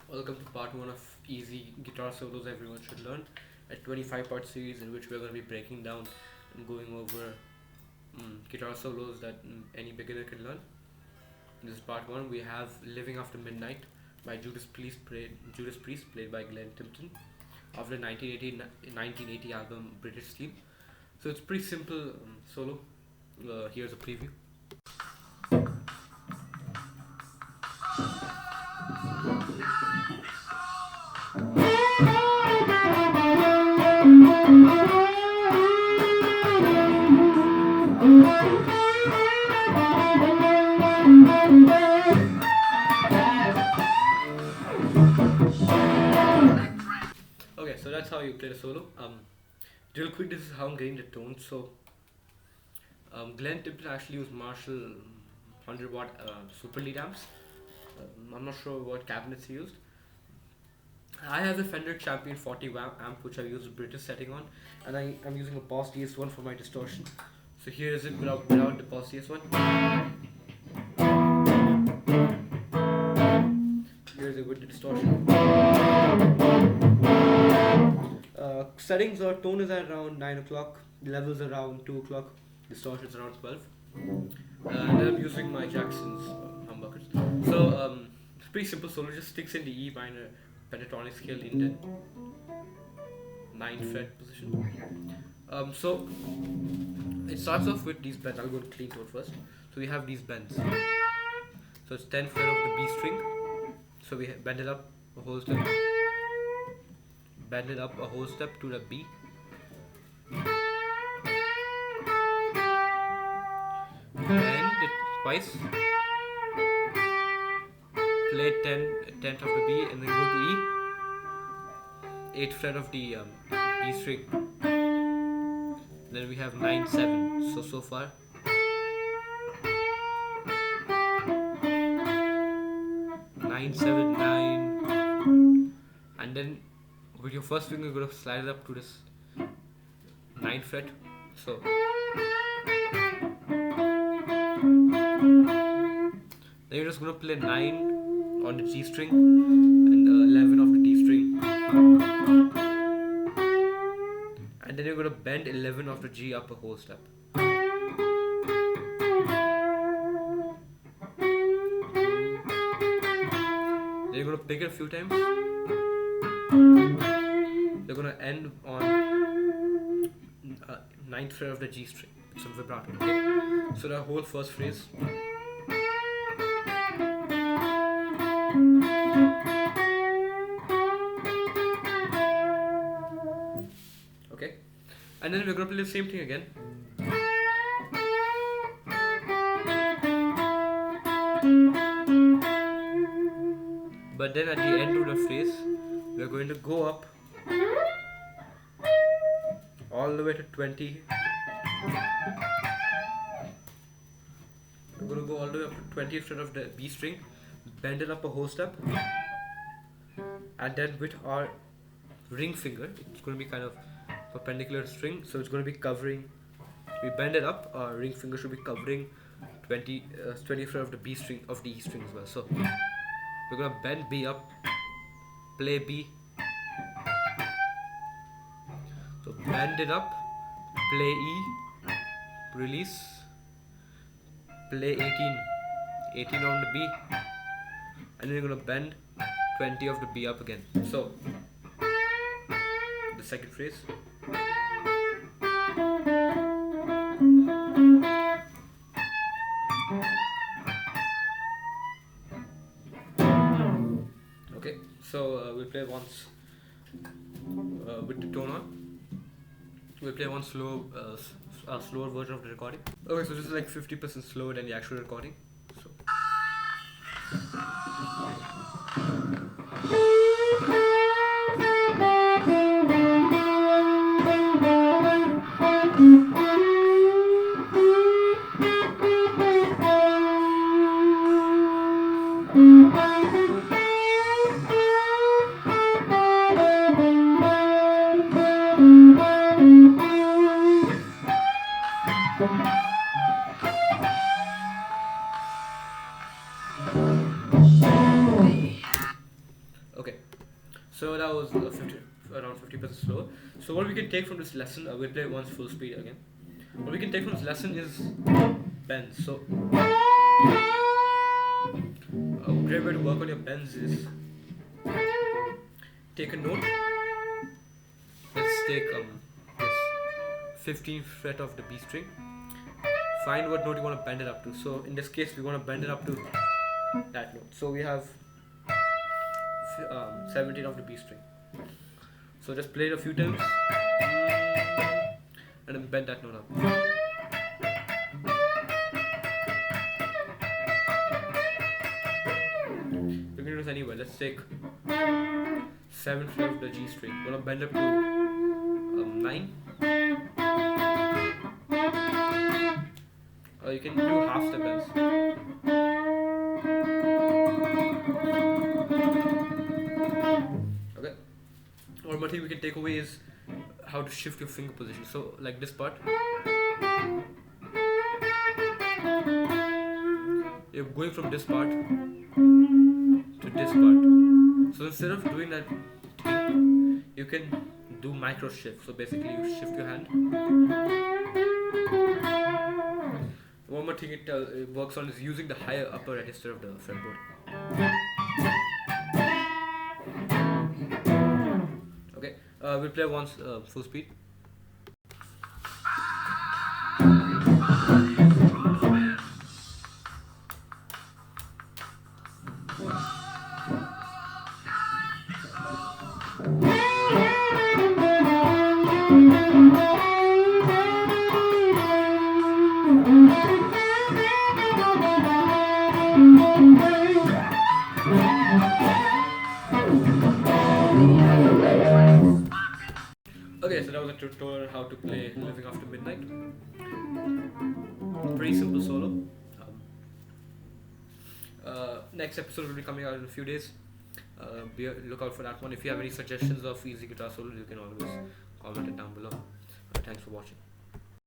Welcome to part 1 of easy guitar solos everyone should learn, a 25-part series in which we're going to be breaking down and going over guitar solos that any beginner can learn. In this part 1, we have Living After Midnight by Judas Priest, played by Glenn Tipton, of the 1980 album British Steel. So it's pretty simple solo. Here's a preview. Okay, so that's how you play the solo. Real quick, this is how I'm getting the tone. So, Glenn Tipton actually used Marshall 100-watt super lead amps. I'm not sure what cabinets he used. I have the Fender Champion 40 amp which I use a British setting on, and I'm using a Boss DS1 for my distortion. So here is it without the Boss DS1. Here's it with the distortion. Settings or tone is at around 9 o'clock, levels around 2 o'clock, distortions around 12. And I'm using my Jackson's humbuckers. So it's pretty simple solo, just sticks in the E minor pentatonic scale in the 9th fret position. So it starts off with these bends. I'll go to clean tone first. So we have these bends. So it's 10th fret of the B string. So we bend it up a whole step. Bend it up a whole step to the B. Bend it twice. Play 10th of the B and then go to E. 8th fret of the B string. Then we have 9-7. So far. 9-7-9, and then with your first finger you're going to slide it up to this 9th fret. So then you're just going to play 9 on the G string and 11 of the D string, and then you're going to bend 11 of the G up a whole step. You're going to pick it a few times. You're going to end on 9th fret of the G string with some vibrato. Okay? So the whole first phrase. Okay? And then we're going to play the same thing again. But then at the end of the phrase, we are going to go up all the way to 20. We're going to go all the way up to 20th fret of the B string, bend it up a whole step, and then with our ring finger, it's going to be kind of perpendicular to string, so it's going to be covering. We bend it up, our ring finger should be covering 20th fret of the B string of the E string as well. So we're going to bend B up, play B. So bend it up, play E, release, play 18 on the B, and then you're going to bend 20 of the B up again. So the second phrase. Okay, so we'll play once with the tone on. We'll play one slower version of the recording. Okay, so this is like 50% slower than the actual recording. So. So that was around 50% slow. So what we can take from this lesson, we'll play it once full speed again. What we can take from this lesson is bends. So a great way to work on your bends is take a note. Let's take this 15th fret of the B string. Find what note you want to bend it up to. So in this case, we want to bend it up to that note. So we have 17 of the B string. So just play it a few times and then bend that note up. You can do this anywhere. Let's take 7th fret of the G string. We're gonna bend up to 9. Or you can do half step bends. Okay. One more thing we can take away is how to shift your finger position. So like this part, you're going from this part to this part. So instead of doing that, you can do micro shift. So basically you shift your hand. One more thing it works on is using the higher upper register of the fretboard. Okay, we'll play once full speed. Okay, so that was a tutorial on how to play Living After Midnight. Pretty simple solo. Next episode will be coming out in a few days. Look out for that one. If you have any suggestions of easy guitar solos, you can always comment it down below. Thanks for watching.